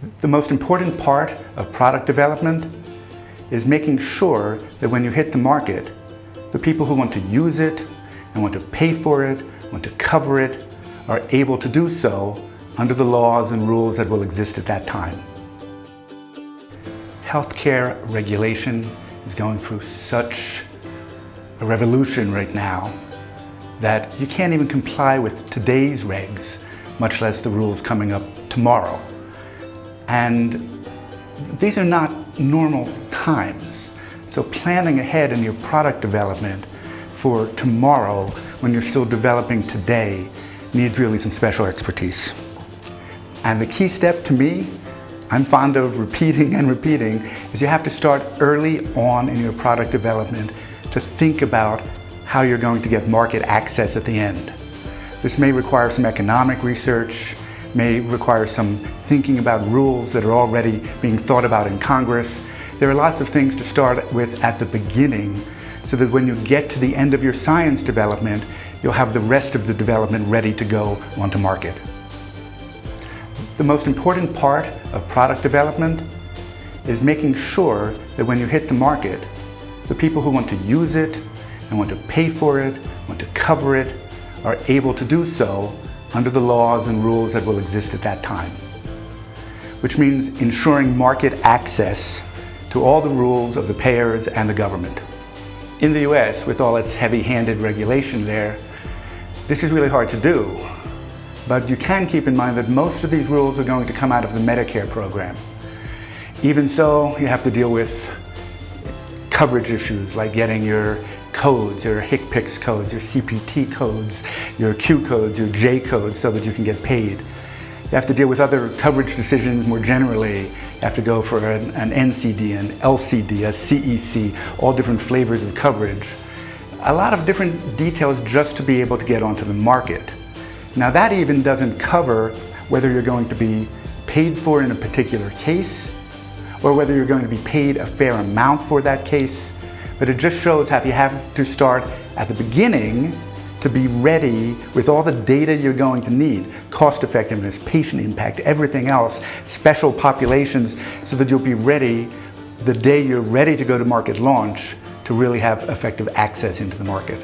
The most important part of product development is making sure that when you hit the market, the people who want to use it and want to pay for it, want to cover it, are able to do so under the laws and rules that will exist at that time. Healthcare regulation is going through such a revolution right now that you can't even comply with today's regs, much less the rules coming up tomorrow. And these are not normal times. So planning ahead in your product development for tomorrow, when you're still developing today, needs really some special expertise. And the key step to me, I'm fond of repeating and repeating, is you have to start early on in your product development to think about how you're going to get market access at the end. This may require some economic research, may require some thinking about rules that are already being thought about in Congress. There are lots of things to start with at the beginning so that when you get to the end of your science development, you'll have the rest of the development ready to go onto market. The most important part of product development is making sure that when you hit the market, the people who want to use it and want to pay for it, want to cover it, are able to do so under the laws and rules that will exist at that time. Which means ensuring market access to all the rules of the payers and the government. In the US, with all its heavy-handed regulation there, this is really hard to do. But you can keep in mind that most of these rules are going to come out of the Medicare program. Even so, you have to deal with coverage issues like getting your codes, your HCPCS codes, your CPT codes, your Q codes, your J codes, so that you can get paid. You have to deal with other coverage decisions more generally. You have to go for an NCD, an LCD, a CEC, all different flavors of coverage. A lot of different details just to be able to get onto the market. Now that even doesn't cover whether you're going to be paid for in a particular case or whether you're going to be paid a fair amount for that case. But it just shows how you have to start at the beginning to be ready with all the data you're going to need, cost effectiveness, patient impact, everything else, special populations, so that you'll be ready the day you're ready to go to market launch to really have effective access into the market.